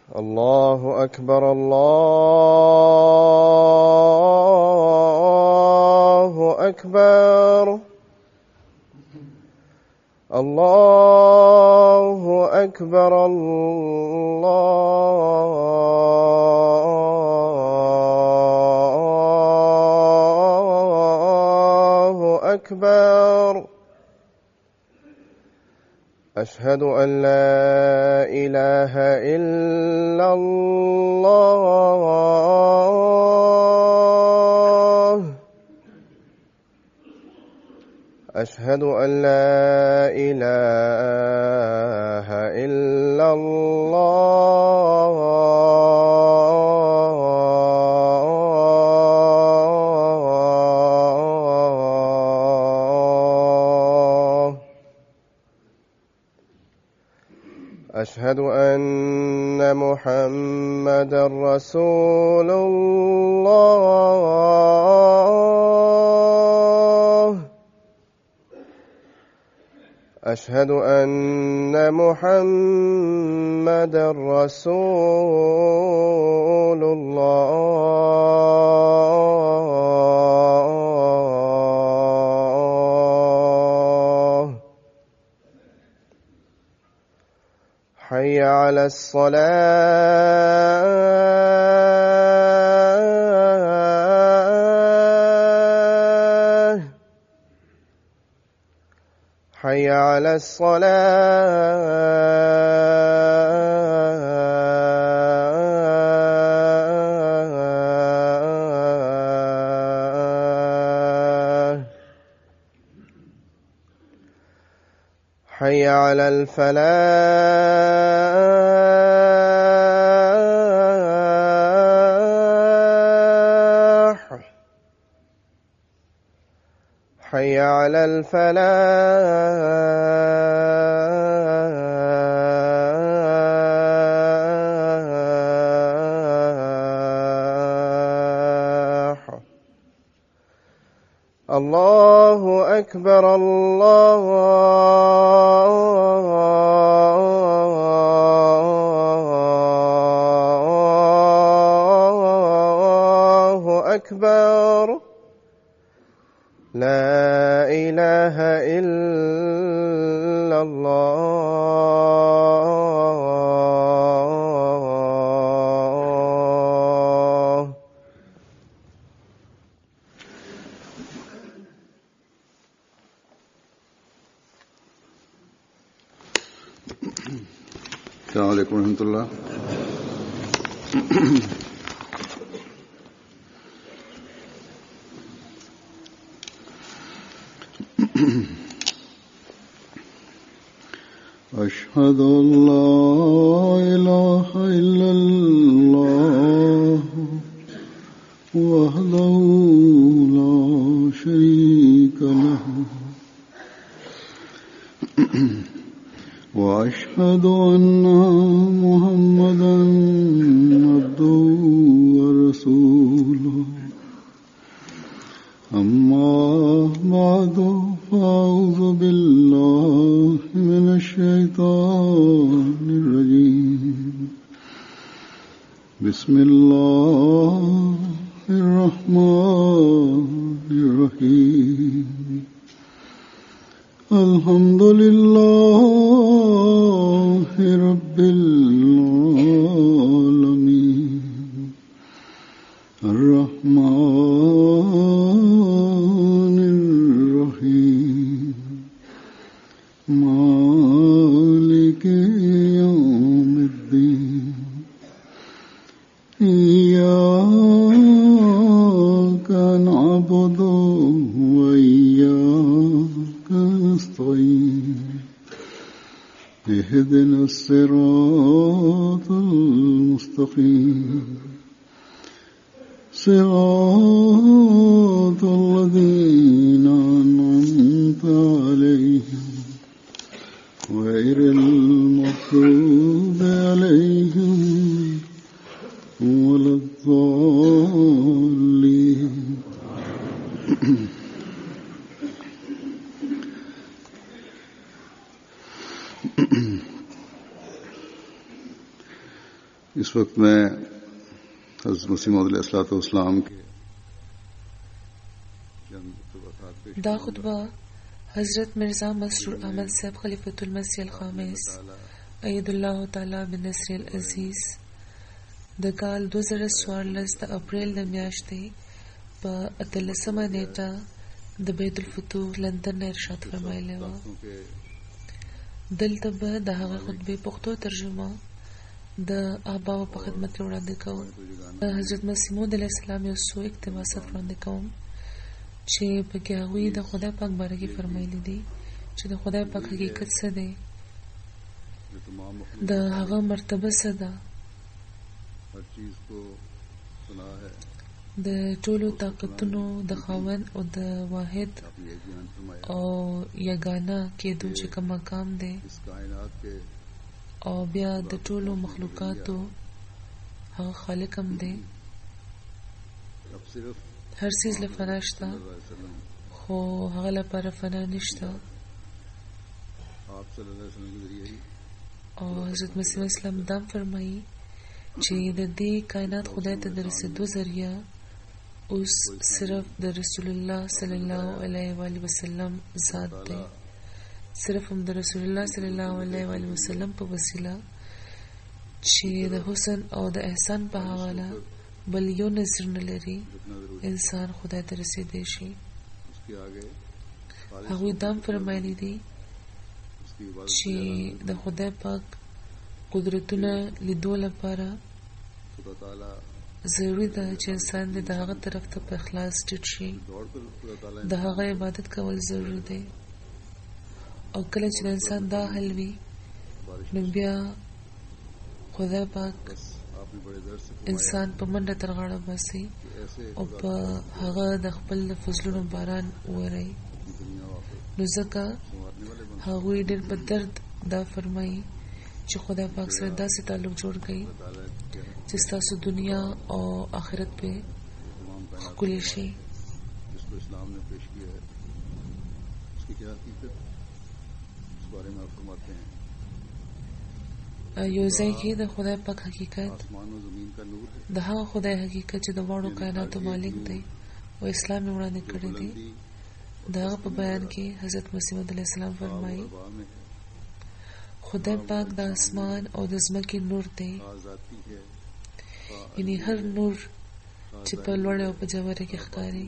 الله أكبر الله أكبر الله أكبر الله أكبر. أشهد أن لا إله إلا الله. أشهد أن لا إله إلا الله. أشهد أن محمدًا رسول الله. أشهد أن محمدًا رسول الله. حي على الصلاة. حي على الصلاة. حي على الفلاح. حي على الفلاح. الله أكبر الله أكبر. لا إله إلا الله. السلام عليكم ورحمة الله. أشهد أن لا إله إلا الله وحده لا شريك له وأشهد أن محمدًا عبده ورسوله. أما بعد فأعوذ بالله من الشيطان الرجيم. بسم الله الرحمن الرحيم. الحمد لله رب العالمين. الرحمن الرحيم. مالك يوم الدين. إياك نعبد وإياك نستعين. اهدنا الصراط المستقيم. صراط الذين أنعمت عليهم غير المغضوب عليهم ولا الضالين. इस वक्त मैं हज़रत मसीह मौद अलैहिस्सलाम के دا خطبه حضرت مرزا مسرور احمد صاحب خلیفۃ المسیح الخامس اید الله تعالی بنصر العزیز د کال 2014 د اپریل د میاشتې په 13مه نیټه د بیت الفتوح لندن نه ارشاد فرمایلی و. دلته به د هغه خطبې پښتو ترجمه د احبابو په خدمت کې وړاندې کوم. حضرت مسیح موعود علیه السلام یو څو اقتباسات وړاندې کوم چې پکې هغوی د خدای پاک باره کې فرمایلی دي چې د خدای پاک حقیقت څه دی، د هغه مرتبه څه ده، د ټولو طاقتونو د خاوند او د واحد او یګانه کېدو چې کوم مقام دی، او بیا د ټولو مخلوقاتو هغه خالق هم دی. هر څیز له فنا شته خو هغه لپاره فنا نشته. او حضرت مسیح اسلام دام فرمایي چې د دې کائنات خدای ته د رسیدو ذریعہ اوس صرف د رسول الله صلی الله علیه و آله وسلم ذات دی. صرف هم د رسول الله صلی الله علیه و آله وسلم په وسیله چې د حسن او د احسان په حواله بل یو نظر نه لري انسان خدای ته رسیدای شي. هغوی دام فرمایلی دي چې د خدای پاک قدرتونه لیدو لپاره ضروري ده چې انسان د هغه طرف ته په اخلاص ټیټ شي، د هغه عبادت کول ضروري دی. او کله چې انسان دا حل وي نو بیا خدای پاک انسان په منډه تر غاړه باسي او په هغه د خپل فضلونو باران ووري. نو ځکه هغوی ډېر په درد دا فرمایي چې خدای پاک سره داسې تعلق جوړ کړي چې ستاسو دنیا او آخرت په ښکلی شي. یو ځای کې د خدای پاک حقیقت، د هغه خدای حقیقت چې د واړو کائناتو مالک دی او اسلام یې وړاندې کړی دی، د هغه په بیان کې حضرت مسیح موعود علیه السلام فرمایي خدای پاک د اسمان او د ځمکې نور دی، یعنی هر نور چې په لوړ او په جواره کې ښکاري،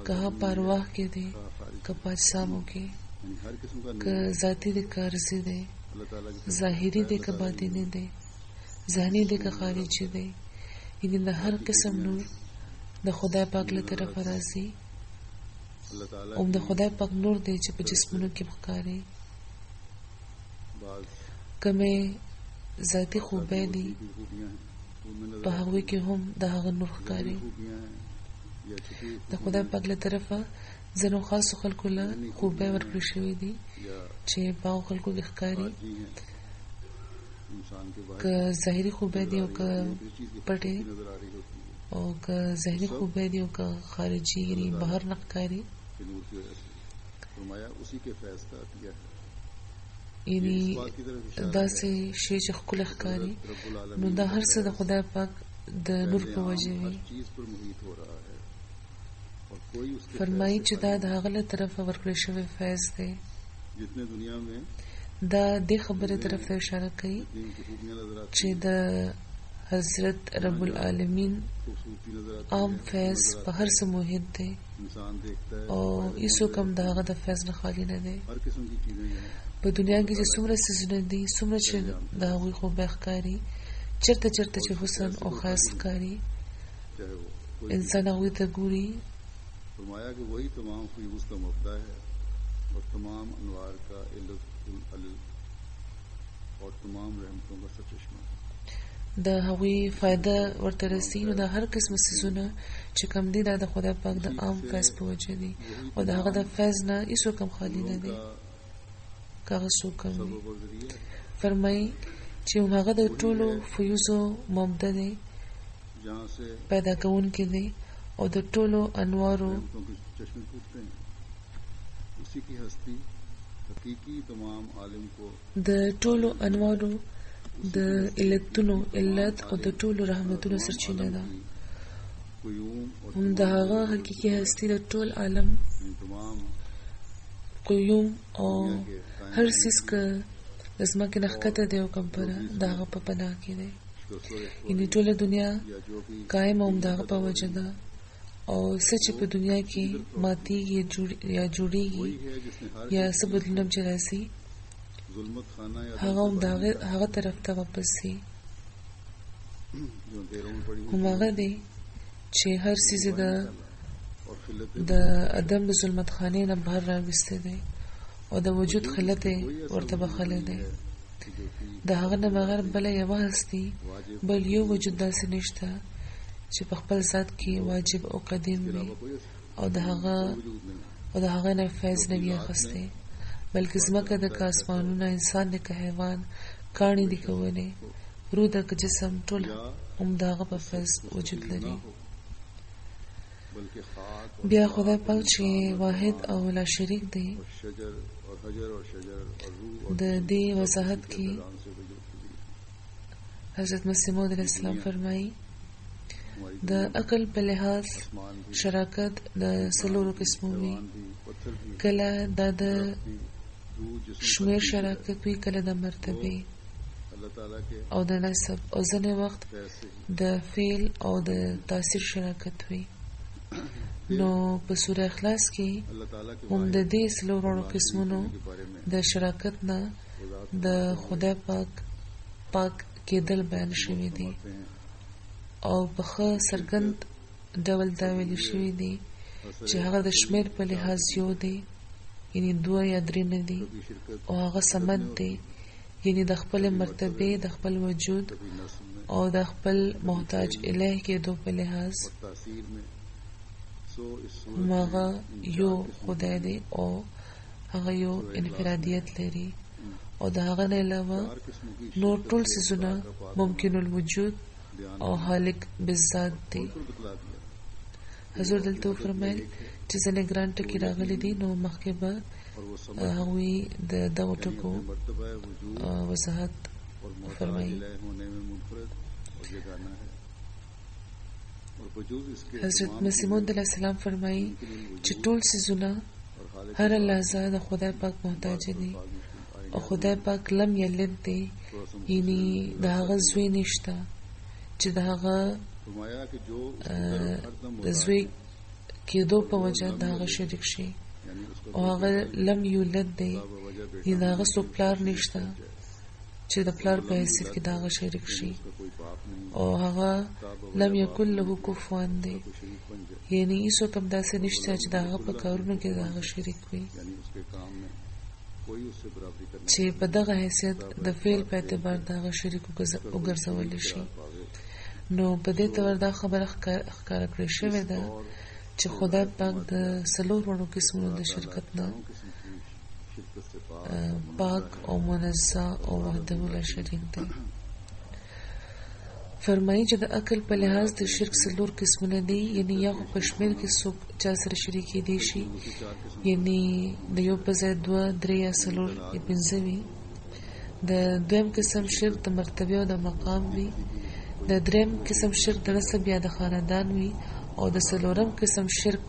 که هغه په ارواح کې دی، که په اجسامو کې، که ذاتي دی که عرضي دی، ظاهري دی که باطني دی، ذهني دی که خارجي دی، یعنی د هر قسم نور د خدای پاک له طرفه راځي. او د خدای پاک نور دی چې په جسمونو کې ښکاري. کمې ذاتي خوبۍ دي په هغوی کې هم د هغه نور ښکاري. د خدای پاک له طرفه ځینو خاصو خلکو له خوبۍ ورکړل شوي دي چې په هغو خلکو کې ښکاري، که ظاهري خوبۍ دي او که پټې، او که ذهني خوبۍ دي او که خارجي یعنی بهر نه ښکاري، یعنی داسې شی چې ښکلی ښکاري. نو دا هر څه د خدای پاک د نور په وجه وي. فرمایي چې دا د هغه له طرفه ورکړل شوی فیض دی. دا دې خبرې طرف ته اشاره کوي چې د حضرت رب العالمین عام فیض په هر څه محیط دی او هیڅوک هم د هغه د فیض نه خالی نه دی. په دنیا کې چې څومره څیزونه دي، څومره چې د هغوی خوبۍ ښکاري، چېرته چېرته چې حسن او ښایست ښکاري، انسان هغوی ته ګوري. فرمایا کہ وہی تمام فیوز کا مبدا ہے اور تمام انوار کا اور تمام رحمتوں کا سرچشمہ ہے. د هغوی فائدہ ورته رسي. نو د هر قسم څیزونه چې کوم دي دا د خدای پاک د عام فیض په وجه دي او د هغه د فیض نه هیڅوک هم خالي نه دی که هغه څوک هم وي. فرمایي چې هغه د ټولو فیوزو مبدا دی، پیدا کوونکی دی او د ټولو انوارو د ټولو انوارو د علت او د ټولو رحمتونو سرچینه ده. قیوم اور هم د هغه حقیقي هستی د ټول عالم تمام قیوم او هر سیس که د ځمکې نه ښکته دی او کمپره د هغه په پناه کې دی. یعنې ټوله دنیا قایم هم د هغه په وجه ده او څه چې په دنیا کې ماتېږي یا جوړېږي یا څه بدلون چې راځي ظلمت خانہ یا هغه هم د هغه طرف ته واپس ځي. جو اندھیروں میں پڑی هم هغه دی چې هر څیز اور خلت د عدم د ظلمت خانې نه بهر راوستی دی او د وجود خلت ورته بخلی دی. د هغه نه بغیر بله یوه هستي بل یو وجود داسې نشته چې په خپل ذات کې واجب او قدیم وي او د هغه نه فیض نه وي اخیستی، بلکې ځمکه ده که اسمانونه، انسان دی که حیوان، کاڼي دي که ونې، روح ده که جسم، ټول هم د هغه په فیض وجود لري. بلکہ خاک بیا خدای پاک چې واحد او لا شریک دی اور شجر اور حجر اور شجر اور روح د دې وضاحت کې اور سے وجود کی حضرت مسیح موعود علیہ السلام فرمایي د عقل په لحاظ آسمان بھی شراکت د څلورو قسمو وي. بھی پتھر بھی کله دا د روح جسم شمیر شراکت وي، کله د مرتبه اللہ تعالیٰ کے او د نسب او ځینې وخت فیض سے د فعل او د تاثیر شراکت وي. نو په سوره اخلاص کې اللہ تعالیٰ کے هم د دې څلورو قسمونو کے بارے میں د شراکت نه د خدای پاک کېدل بیان شوي دي فرماتے ہیں او په ښه څرګند ډول دا ویل شوي دي چې هغه د شمیر په لحاظ یو دی، یعنی 2 یا 3 نه دي، کبھی شرکت او هغه صمد دی، یعنی د خپل مرتبه، د خپل وجود کبھی نسل میں او د خپل محتاج الیه کېدو په لحاظ اور تاثیر میں سو اس هم هغه یو خدای دی او هغه یو انفرادیت لري او د هغه نه علاوه چار قسموں کی نور ټول څیزونه ممکن الوجود او خالق بالذات دی. بتلا دیا حضور دلته فرمایل چې ځینې ګران ټکي راغلي دي، نو مخکې به اور وہ سمجھ هغوی د دغو ټکو مرتبہ وجود وضاحت اور محتاج فرمایي. الہ ہونے میں منفرد اور یگانہ ہے اور وجود اس کے حضرت تمام مسیح موعود علیہ السلام فرمایي چې ټول څیزونه اور خالق هر لحظه د خدای پاک محتاج دي او خدای پاک لم یلد دی، یعنی د هغه زوی نشته چې د هغه فرمایا کہ جو اس کی طرف ہر دم د زوی کېدو په وجه د هغه شریک شي یعنی اس او هغه لم یولد دی، وجہ یعنی د هغه څوک پلار نشته چې د پلار په حیثیت کې د هغه شریک شي کا کوئی باپ نہیں او هغه لم یکن له کفوا دی، کوئی شریک بن جائے یعنی هیڅوک هم داسې نشته چې د هغه په کارونو کې د هغه شریک وي یعنی اس کے کام میں کوئی اس سے برابری کرنے چې په دغه حیثیت د فعل په اعتبار د هغه شریک وګرځولی شي. نو په دې تور دا خبره ښکاره کړې شوې ده چې خدای پاک د څلورو قسمونو د شرکت نه قسم کی شرکت سے پاک او منزه او وحده لا شریک دی. فرمایي چې د عقل په لحاظ د شرک څلور قسمونه دي، یعنی یا خو په شمېر کې څوک چا سره شریک کېدی شي، یعنی د یو په ځای 2 3 یا 4 یا 5 وي. د دویم قسم شرک د مرتبه او د مقام وي. د دریم قسم شرک د نسب یا د خاندان وي، او د څلورم قسم شرک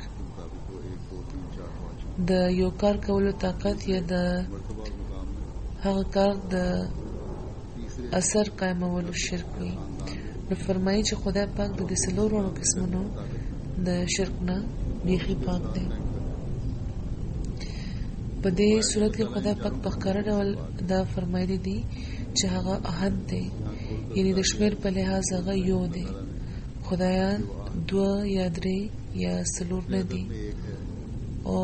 د یو کار کولو طاقت یا د هغه کار د اثر قائمولو شرک وي. نو فرمایي چې خدای پاک د دې څلورو قسمونو د شرک نه بیخي پاک دی. په دې صورت کې خدای پاک په ښکاره ډول دا فرمایلی دی چې هغه احد دی، یعنی د شمیر په لحاظ هغه یو دی، خدایان 2 یا 3 یا 4 نه دي، او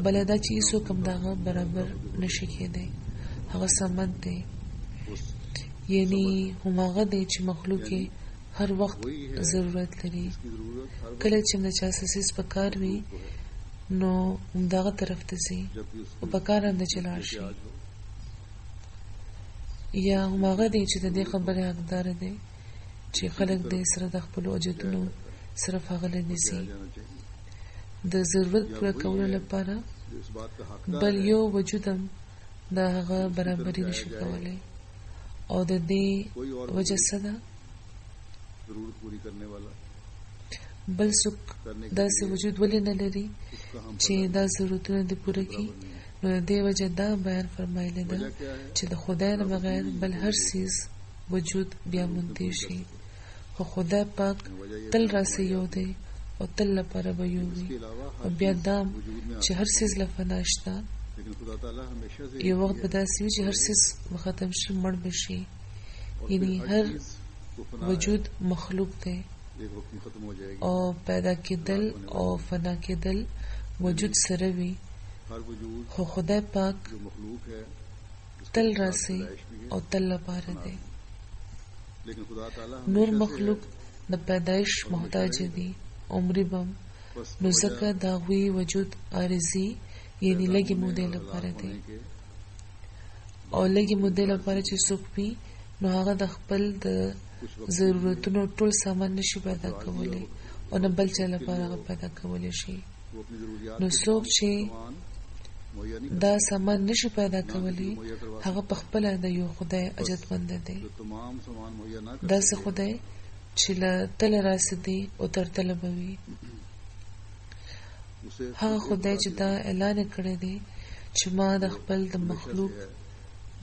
بل دا چې هیڅوک هم دغه برابر نشي کېدی. هغه صمد دی، یعنی هماغه دی چې مخلوق هر وخت ضرورت لري. کله چې د چا سیس په کار وي نو همدغه طرف ته ځي او په کار هم د چلاړ شي، یا هماغه دی چې د دې خبرې حقدار دی چې خلک د سره د خپل وجودونو صرف هغه لنیسي د ضرورت پوره کولو لپاره، بل یو وجود هم د هغه برابري نشي کولی او د دې कोई और وجه څه ده؟ जरूरत पूरी करने वाला بل څوک داسې وجود ولې نه لري उसका हम چې دا ضرورتونه دې پوره کړي. نو د دې وجه دا بیان فرمایلی ده چې د خدای نه بغیر بل هر څیز وجود بیا منتهی شي، خو خدای پاک تل راسه یو دی او تل لپاره به یو وي. او بیا دام چې هر څیز له فنا شته، लेकिन खुदा ताला हमेशा से یو وخت به داسې وي چې هر څیز به ختم شي، مړ به شي. یعنی هر को फना وجود مخلوق دی एक वक्त में खत्म हो जाएगी. او پیدا کېدل او فنا کېدل وجود سره وي، हर वजूद خو خدای پاک जो मखलूक है تل راسي او تل لپاره دی. लेकिन खुदा ताला نور हमेशा से مخلوق د پیدایش محتاج دي، عمرې بم बस نو ځکه د هغوی وجود عارضي یعنی لږې مودې لپاره دی. होने के او لږې مودې لپاره چې څوک وي نو هغه د خپل د ضرورتونو ټول سامان نشي پیدا کولی او نه بل چا لپاره هغه پیدا کولی شي. वो अपनी जरूरियात نو څوک چې सामान मुहैया नहीं دا سامان نشي پیدا کولی هغه په خپله د یو خدای اجتمند دی. जो तमाम सामान मुहैया ना कर داسې خدای چې له تله راسدي او تر تله به وي. उसे هغه خدای چې دا اعلان کړی دی چې ما د خپل د مخلوق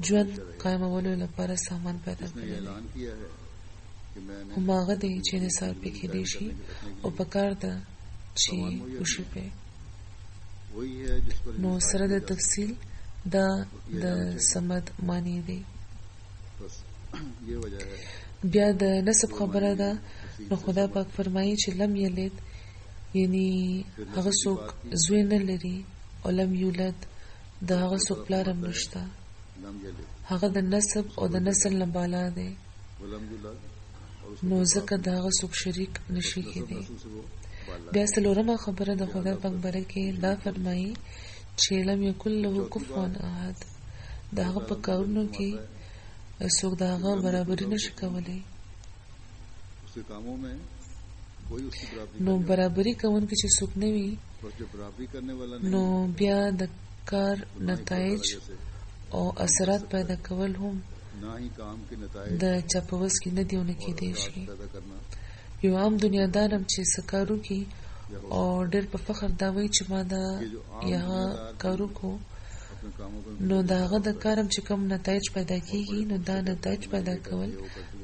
ژوند قایمولو لپاره سامان پیدا उसने کړی ये دی. ऐलान किया है कि मैंने هماغه دی چې انحصار پې کېدی شي او په کار ده چې وشي پې. वही है जिस पर نو سره د تفصیل دا د صمد معنی دی. बस ये वजह है بیا د نسب خبره ده. نو خدا پاک فرمایي چې لم یلد یعنی هغه څوک زوی نه لري او لم یولد د هغه څوک پلار هم نشته. लम यलिद هغه د نسب او د نسل نه بالا دی، वलम युलद और نو ځکه د هغه څوک شریک نشي کېدی. उससे से वो बाला بیا څلورمه خبره د خدای پاک باره کې دا فرمایي چې لم یکن له کفوا احد، د هغه په کارونو کې څوک د هغه برابري نشي کولی. उसके कामों में कोई उसकी बराबरी نو برابري کوونکی چې څوک نه وي बस जो बराबरी करने वाला نو नहीं بیا د کار نتایج वजह से او اثرات پیدا کول هم ना ही काम के नतायज د چا په وس کې نه دیونه کېدی شي. पैदा करना یو عام دنیادار هم چې سکارو کې او ډېر په فخر دا وایي چې ما دا یا کارو کو، अपने कामों को نو دا هغه د کارم چې کوم نتایج پیدا کیږي نو دا نتایج پیدا کول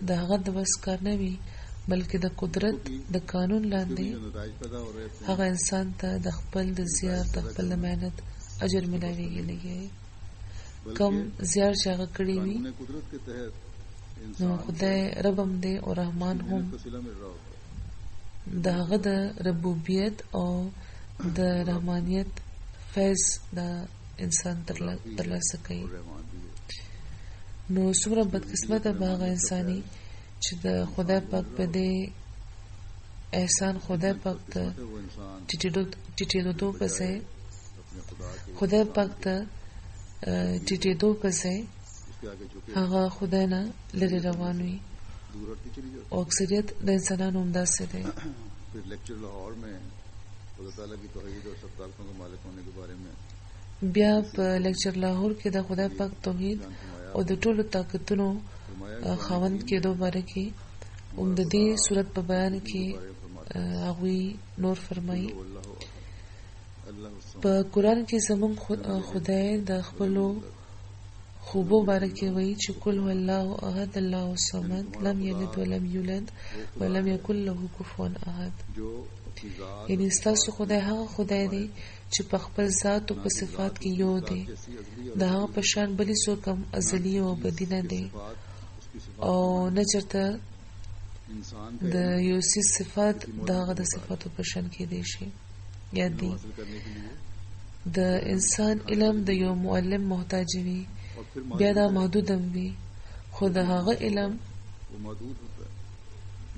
د هغه د وس کار نه وي، بلکې د قدرت د قانون لاندې जो नतायज पैदा हो रहे थे هغه انسان ته د خپل د زیار د خپل مهنت اجر ملاويږي. لګي کم زیار چې هغه کړی وي कानून कुदरत के तहत نو इंसान خدای رب هم دی او رحمان هم को सिला मिल रहा होता है د هغه د ربوبیت او د رحمانیت فیض د انسان ترلاسه کوي. रहमान भी है نو څومره بدقسمته به هغه انساني چې د خدای پاک په دې احسان خدای پاک ته तो वो इंसान ټیټېدو پسې अपने खुदा के خدای پاک ته ټیټېدو پسې उसके आगे झुके هغه خدای نه لرې روان وي. दूर हटती चली जाती او اکثریت د انسانانو همداسې دی. फिर लेक्चर लाहौर में खुदा ताला की तौहीद और सब ताकतों के मालिक होने के बारे में بیا په لیکچر لاهور کې د خدای پاک توحید او د ټولو طاقتونو خاوند کېدو باره کې د دې صورت په بیان کې هغوی نور فرمایي. अल्लाह په قرآن کې زموږ خدای د خپلو خوبو باره کې وایي چې قل هو الله احد الله الصمد لم یلد ولم یولد ولم یکن له کفوا احد. जो अपनी ذات یعنی ستاسو خدای هغه خدای دی چې په خپل ذات او په صفات کې یو دی، د هغه په شان بلې څوک هم ازلي او ابدي نه دی उसकी सिफात او نه چېرته इंसान د یو څیز صفات د هغه د صفاتو په شان کېدی شي. یاد دی हासिल करने के लिए د انسان علم د یو معلم محتاج وي، और फिर بیا دا محدود هم وي، خو د هغه علم वो महदूद होता है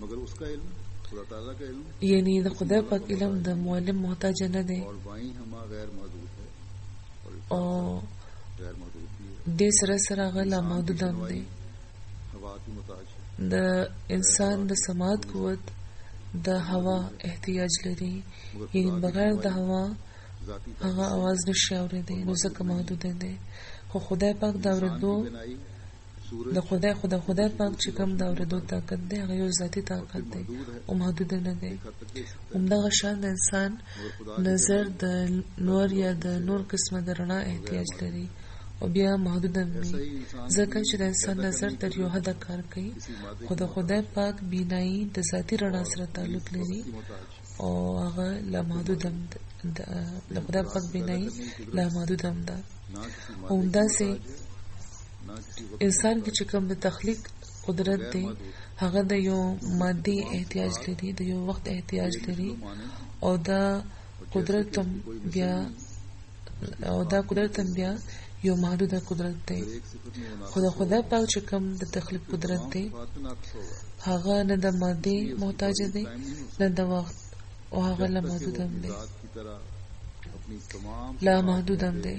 मगर उसका इल्म खुदा ताला का इल्म یعنی د خدای پاک علم د معلم محتاج نه دی और वाई हमा गैर महदूद है और او गैर महदूद भी है دې سره سره هغه لا محدود هم دی. हवा की मुताज है د انسان د سماعت قوت د هوا احتیاج لري، یعنی بغیر د هوا ذاتی هغه आवाज نشي اورېدی، نو ځکه محدود دی. خو خدای پاک دا اورېدو د خدای پاک چې کوم د اورېدو طاقت دی هغه یو ذاتي طاقت دی او محدود نه دی. همدغه شان د انسان نظر د نور یا د نور قسمه د رڼا احتیاج لري او بیا محدود هم وي، ځکه چې د انسان نظر تر یو حده کار کوي، خو د خدای پاک بینایی د ذاتي رڼا سره تعلق لري او هغه لامحدود هم د خدای پاک بینایی لامحدود هم ده. او همداسې انسان کې چې کوم د تخلیق قدرت دی هغه د یو مادي احتیاج لري، د یو وخت احتیاج لري او دا قدرت هم بیا یو محدود قدرت دی. خدای پاک چې کوم د تخلیق قدرت دی هغه نه د مادي محتاج دی نه د وخت او هغه لامحدود هم دی، لامحدود هم دی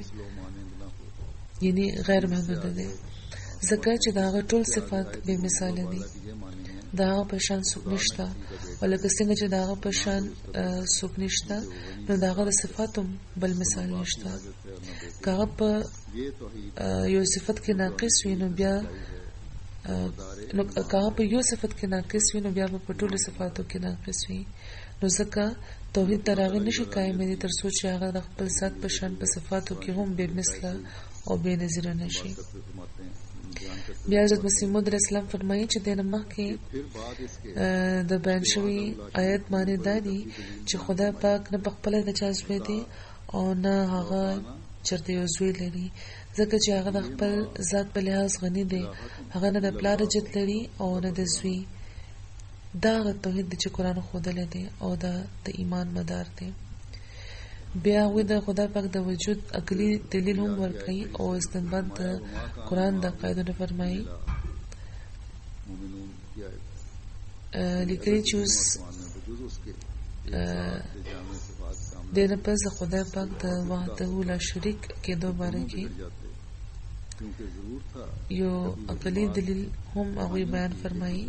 یعنی غیر محدود دی، ځکه چې دا هغه ټول صفات بے مثال دي، دا هغه په شان څوک نشته، ولکه څنګه چې دا هغه په شان څوک نشته نو دا هغه د صفاتو بل مثال نشته. که هغه په یو صفت کې ناقص وي نو بیا په ټولو صفاتو کې ناقص وي، نو ځکه توحید تر هغه نشي قایمېدی تر څو چې هغه د خپل ذات په شان په صفاتو کې هم بې مثله او بې نظیره نشي. بیا حضرت مسیح موعود علیه السلام فرمایي چې دینه مخکې د بیان شوي آیت معنی دا دي چې خدای پاک نه په خپله د چا زوی دی او نه هغه چېرته یو زوی لري، ځکه چې هغه د خپل ذات په لحاظ غني دی، هغه نه د پلار جد لري او نه د زوی. دا هغه توحید دی چې قرآن ښودلی دی او دا د ایمان مدار دی. بیا هغوی د خدای پاک د وجود عقلي دلیل هم ورکوي او استنباط د قرآن د قاعدو نه فرمایي. لیکلي چې اوس دې نه پس د خدای پاک د وحده لا شریک کېدو باره کې یو عقلي دلیل هم هغوی بیان فرمایي،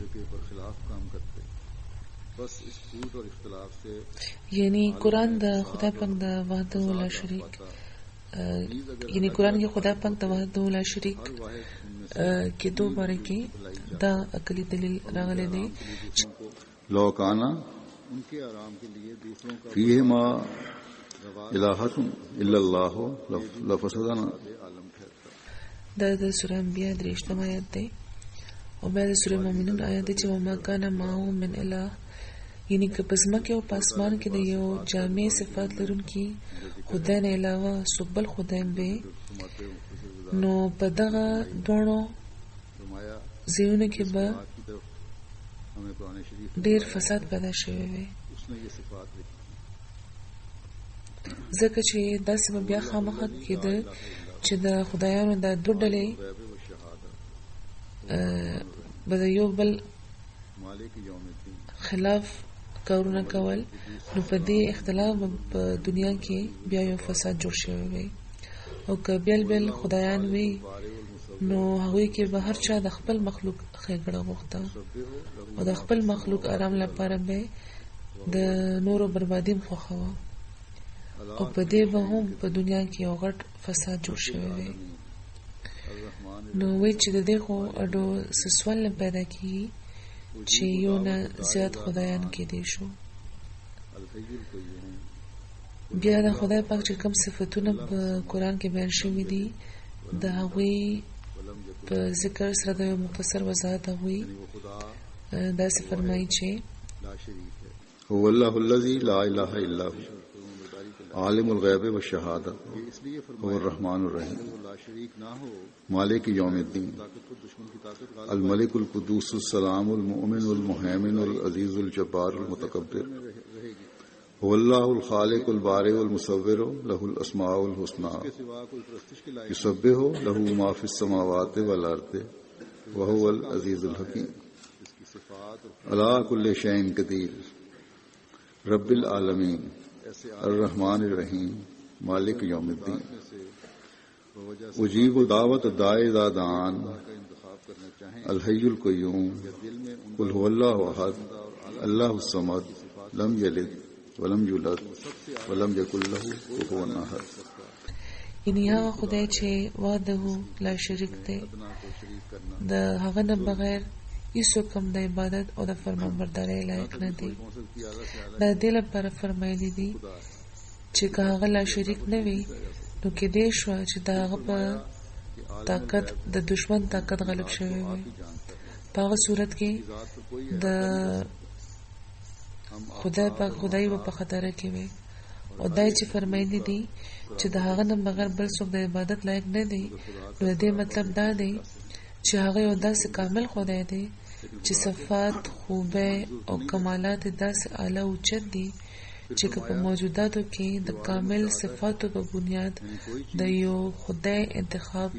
یعنی قرآن د خدای پاک د وحده لا شریک یعنی قرآن کې خدای پاک د وحده لا شریک کېدو باره کې دا عقلي دلیل راغلی دی. لو کانا فیہما الہۃ الا اللہ لفسدنا. دا د سوره انبیاء 3 آیت دی او بیا د سوره مومنون آیت دی چې وما کان معه من اله، یعنی که په ځمکې او په اسمان کې د یو جامع صفات لرونکي خدای نه علاوه څوک بل خدای وي نو په دغه دواړو ځایونو کې به ډېر فساد پیدا شوی وي، ځکه چې داسې به بیا خامخا کېده چې د خدایانو دا دوه ډلې به د یو بل خلاف کارونه کول، نو په دې اختلاف په دنیا کې بیا یو فساد جوړ شوی وي. او که بیل خدایان وي نو هغوی کې به هر چا د خپل مخلوق ښېګړه غوښته او د خپل مخلوق آرام لپاره به د نورو بربادي خوښوه او په دې به هم په دنیا کې یو غټ فساد جوړ شوی وي. نو وایي چې د دې خو اډو څه سوال نه پیدا کېږي چې یو نه زیات خدایان کېدی شو. بیا د خدای پاک چې کوم صفتونه په قرآن کې بیان شوي دي د هغوی په ذکر سره د یو مختصر وضاحت هغوی داسې فرمایي چې هو الله الذي لا اله الا هو عالم الغیب والشهادة هو الرحمن الرحیم مالک یوم الدین الملک القدوس السلام المؤمن المهیمن العزیز الجبار المتکبر هو الله الخالق البارئ المصور له الاسماء الحسنى يسبح له ما في السماوات والارض وهو العزيز الحكيم على كل شيء قدير رب العالمين الرحمن الرحیم مالک یوم الدین اجیب دعوت الداعی اذا دعان الحی القیوم قل هو اللہ احد اللہ الصمد لم یلد ولم یولد ولم یکن له کفوا احد. یعنی هغه خدای چې وحده لا شریک دی، د هغه نه بغیر هیڅوک هم د عبادت او د فرمانبردارۍ لایق نه دی. دا دې لپاره فرمایلی دي چې که هغه لا شریک نه وي نو کېدای شوه چې د هغه په طاقت د دشمن طاقت غالب شوی وي. په هغه صورت کې د خدای پاک خدای به په خطر کې وي. او دای چې فرمایلی دي چې د هغه نه بغیر بل څوک د عبادت لایق نه دی، نو د دې مطلب دا دی چې هغه یو داسې کامل خدای دی چې صفات، خوبه او کمالات داسې اعلی اوچت دي چې په موجوداتو کې د کامل صفاتو په بنیاد د یو خدای انتخاب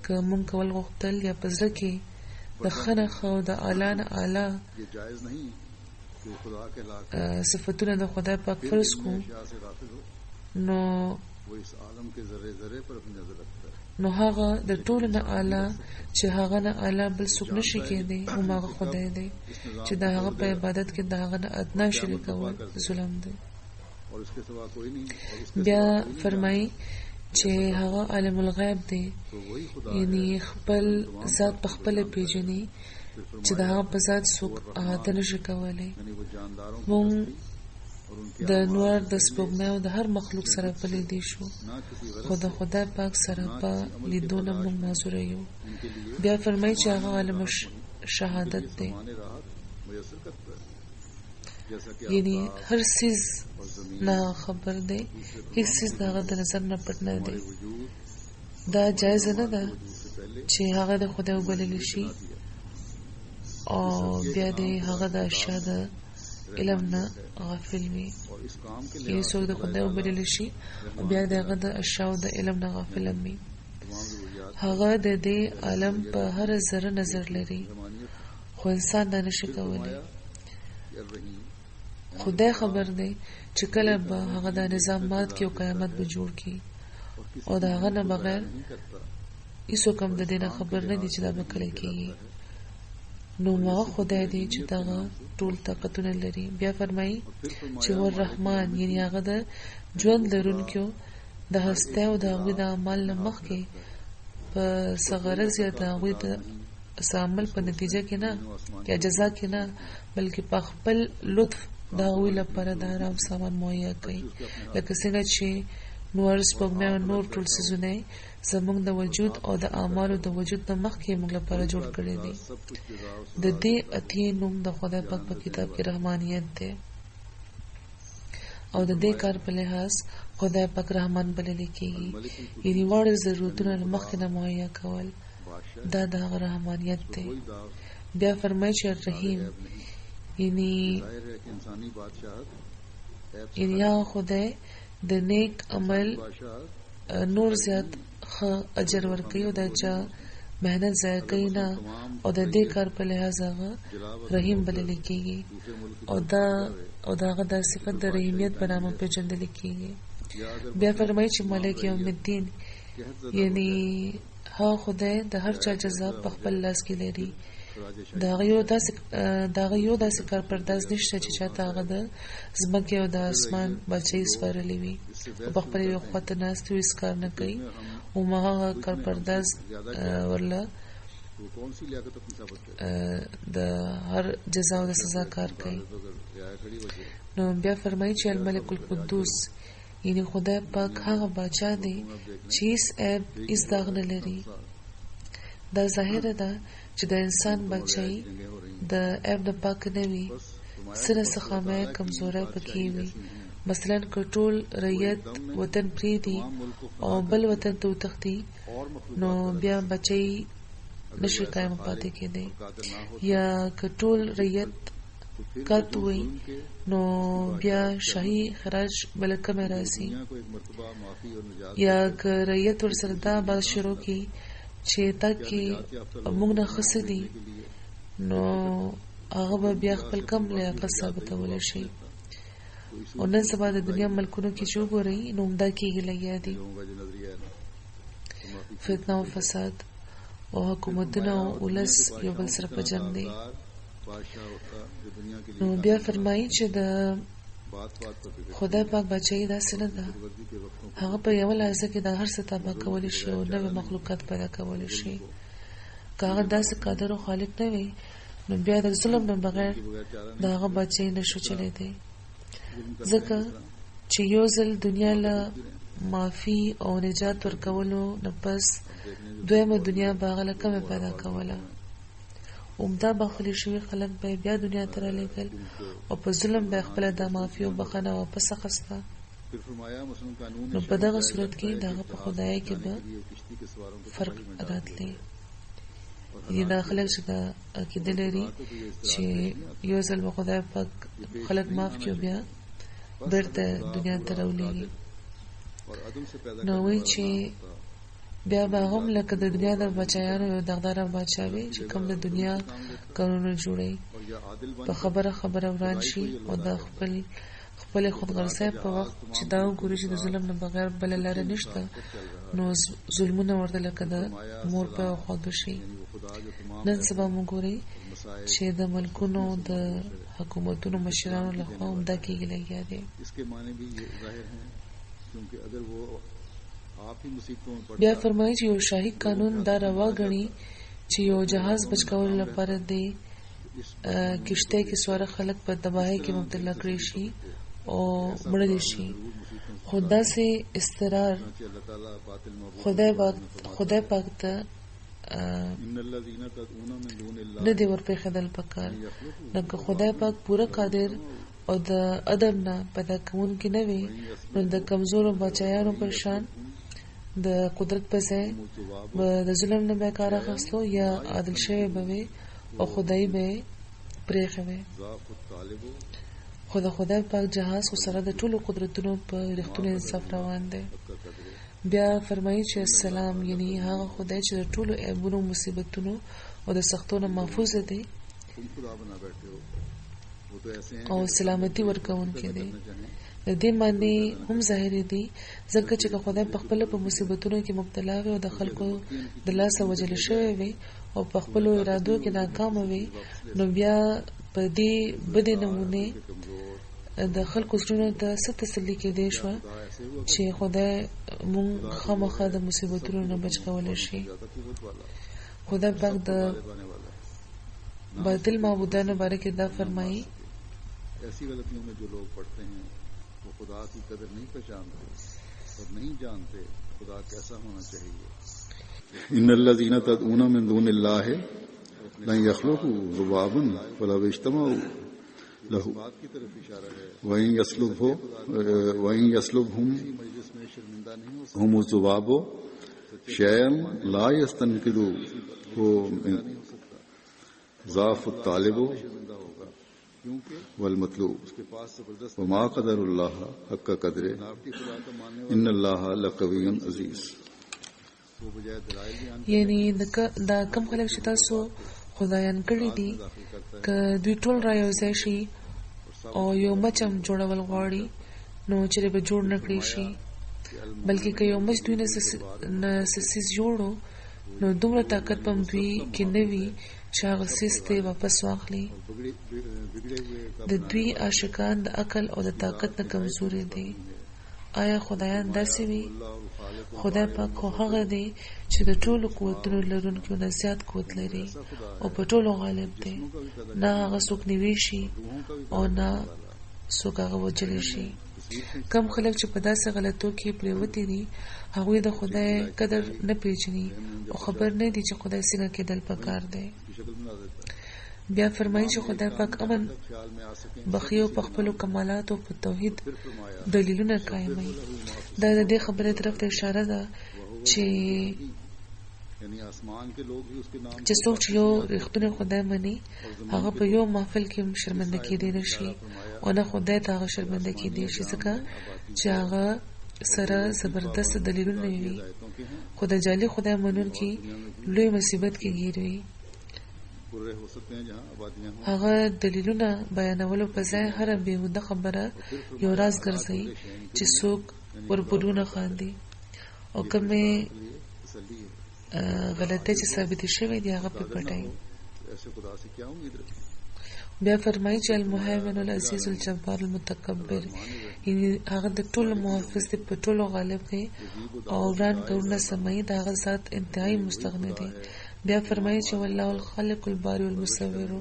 که مونږ کول غوښتل یا په زړه کې د خنخ او د اعلی نه اعلی صفتونه د خدای پاک فرض کو، نو هغه د ټولو نه اعلی چې هغه نه اعلی بل څوک نشي کېدی، هماغه خدای دی چې د هغه په عبادت کې د هغه نه ادنا شریک کول ظلم دی. بیا فرمایي چې هغه عالم الغیب دی، یعنی خپل ذات په خپل پیژني چې د هغه په ذات څوک احاطه نشي کولی. مونږ د نور د سپوږمۍ او د هر مخلوق سره په لیدې شو، خو د خدای پاک سره په لیدو نه مونږ معذوره یو. بیا فرمایي چې هغه عالم شهادت دی، یعنی هر څیز نه خبر دی، هیڅ څیز د هغه د نظر نه پټ نه دی. دا جایز نه ده چې هغه د خدای وبلل شي او بیا د هغه د اشیاء د علم نه غافل وي. یعنی څوک د خدای وبلل شي او بیا د هغه د اشیاء د علم نه غافل وي. هغه د دې عالم په هر ذره نظر لري، خو انسان دا نشي کولی. خدای خبر دی چې کله به هغه د نظامات کې او قیامت به جوړ کی، او د هغه نه بغیر هیڅوک هم د دې نه خبر نه دی چې دا به کله کېږي. نو هغه خدای دی چې دغه ټول طاقتونه لري. بیا فرمایي چې هو الرحمن، یعنی هغه د ژوند لرونکو د هستی او د هغوی د عمل نه مخکې په څه غرض یا د هغوی د څه عمل په نتیجه کې نه یا جزا کې نه، بلکې په خپل لطف د هغوی لپاره د آرام سامان مهیا کوي. لکه څنګه چې نور سپوږمۍ او نور ټول څیزونه زموږ د وجود او د اعمالو د وجود نه مخکې موږ لپاره جوړ کړي دي. د دې اتیې نوم د خدای پاک په کتاب کې رحمانیت دی، او د دې کار په لحاظ خدای پاک رحمان بلل کېږي، یعنی وړ ضرورتونه له مخکې نه مهیا کول، دا د هغه رحمانیت دی. بیا فرمایي چې رحیم، یعنی هغه خدای د نیک عمل نور زیات ښه اجر ورکوي او د چا مهنت ضایع کوي نه، او د دې کار په لحاظ هغه رحیم بلل کېږي، او د هغه د صفت د رحیمیت په نامه پېژندل کېږي. بیا فرمایي چې مالک یوم الدین، یعنی هغه خدای د هر چا جزا په خپل لاس کې لري. د هغه یو داسې کار پرداز نشته چې چاته هغه د ځمکې او د اسمان بادشاهي سپارلې وي او په خپل یو خواته ناست وي، هېڅ کار نه کوي، او هغه کار پرداز ورله د هر جزا او د سزا کار کوي. نو بیا فرمایي چې الملک القدوس، یعنی خدای پاک هغه بادشاه دی چې هېڅ عیب هېڅ داغ نه لري. دا ظاهره ده چې د انسان بادشاهي د عیب نه پاک نه وي، څه نه څه خامۍ کمزورۍ پکې وي. مثلا که ټول رعیت وطن پرېږدي او بل وطن ته وتښتي، نو بیا بادشاهي نشي قایم پاتې کېدی. یا که ټول رعیت قط وي، نو بیا شاهي خراج بله کمې راځي. یا که رعیت ورسره دا بحث شروع کړي چې تاکي موږ نه خسه دي، نو هغه به بیا خپل کم لیاقت ثابتولی شي. او نن سبا د دنیا ملکونو کې چې وګورئ، نو همدا کېږي لګیا دي فتنه او فساد، او حکومتونه او ولس یو بل سره په جنګ دي. نو بیا فرمایي چې د خدای پاک بچی داسې نه ده. هغه په یو لحظه کې د هر څه تابع کولی شي او نوې مخلوقات پیدا کولی شي. که هغه داسې قادر او خالق نه وي نو بیا د ظلم نه بغیر د هغه بچی نشو چلیدی. ځکه چې یو ځل دنیا له معافي او نجات ورکولو نه پس دویمه دنیا به هغه له کمه پیدا کوله. عمده بخښلي شوي خلک به بیا دنیا ته رالېږل او په ظلم به خپله د معافي او بخښنه واپس اخیسته. نو په دغه صورت کې د هغه په خدایۍ کې به فرق راتلی. یعنې دا خلک چې دا عقیده لري چې یو ځل به خدای پاک خلک معاف کړي بیا بیرته دنیا ته راولېږي، نو وایي چې بیا به هم لکه د دنیا د بچیانو یو دغداره باچا وي چې کوم د دنیا قانونونه جوړوي، په خبره وران شي او د خپل خودغرضۍ په وخت چې دا وګوري چې د ظلم نه بغیر بله لاره نشته، نو ظلمونه ورته لکه د مور په خوا شي. نن سبا موږ ګورئ چې د ملکونو د حکومتونو مشرانو لخوا همدا کېږي لګیا دی. بیا فرمایي چې یو شاهي قانون دا روا ګڼي چې یو جهاز بچ کولو لپاره د کشتۍ کې سواره خلک په تباهۍ کې مبتلا کړي شي او مړه دي شي. خو داسې اضطرار خدای پاک ته نه دی ورپېښېدل پکار، لکه خدای پاک پوره قادر او د عدم نه پیدا کوونکی نه وي، نو د کمزورو بچیانو په شان د قدرت په ځای به د ظلم نه به کار اخیستلو یا عادل شوی به وي او خدایي به یې پرېښی وی. خو د خدای پاک جهاز خو سره د ټولو قدرتونو په رښتوني انصاف روان دی. بیا فرمایي چې السلام یعنی هغه خدای چې د ټولو عیبونو، مصیبتونو او د سختونو محفوظ دی او سلامتی ورکوونکی دی. د دې معنی هم ظاهري دي، ځکه چې خدای په خپل په مصیبتونو کې مبتلا وي او د خلکو د لاسه وجل شوی وي او په خپل ارادو کې ناکام وي، نو بیا په دې بدې نمونه د خلکو زړونو ته څه تسلي کېدی شوه چې خدای مونږ خامخا د مصیبتونو نه بچ کولی شي. خدای پاک د باطل معبودانو باره کې دا فرمایي ایسی غلطیوں میں جو لوگ پڑھتے ہیں وہ خدا کی قدر نہیں پہچانتے اور نہیں جانتے خدا کیسا ہونا چاہیے. ان الذين تدعون من دون الله لن يخلقوا ذبابا ولو اجتمعوا له وإن يسلبهم هم الذباب شيئا لا يستنقذوه ضعف الطالب والمطلوب وما قدر الله حق قدره ان الله لقوي عزيز. یعنی دا کم خلک چې تاسو خدایان کړي دي که دوی ټول را یوځای شي او یو مچم جوړول غواړي نو چیرې به جوړ نه کړي شي، بلکې که یو مچ دوی نه سیس جوړو نو دومره طاقت په دوی کې نه وي چې هغه سیس ته واپس واخلي. د دوی عاشقان د عقل او د طاقت نه کمزوري دي. آیا خدایان داسې وي؟ خدای پاک خو هغه دی چې د ټولو قوتونو لرونکی نه زیات قوت لري او په ټولو غالب دی. نه هغه څوک نیوي شي او نه څوک هغه وجلی شي. کم خلک چې په داسې غلطو کې پریوتي دي هغوی د خدای قدر نه پیژني او خبر نه دي چې خدای څنګه کېدل پکار دی. بیا فرمایي چې خدای پاک امن بخیو په خپلو کمالاتو په توحید دلیلونه قایموي. دا د دې خبرې طرف ته اشاره ده چې څوک چې یو رښتونی خدای مني هغه په یو محفل کې شرمنده کېدی نه شي او نه خدای ته هغه شرمنده کېدی شي، ځکه چې هغه سره زبردست دلیلونه وي. خو د جعلي خدای منونکي لوی مصیبت کې ګیر وي. هغه دلیلونه بیانولو په ځای هره بېهوده خبره یو راز ګرځوي چې څوک ورپورونه خاندي او کومې غلطۍ چې ثابتې شوې دي هغه پې پټوي. بیا فرمایي چې المهیمن العزیز الجبار المتکبر، یعنی هغه د ټولو محافظ دی، په ټولو غالب دی او وران کورونه سمایي، د هغه ذات انتهایی مستغنی دی. بیا فرمایي چې والله الخالق البارئ المصور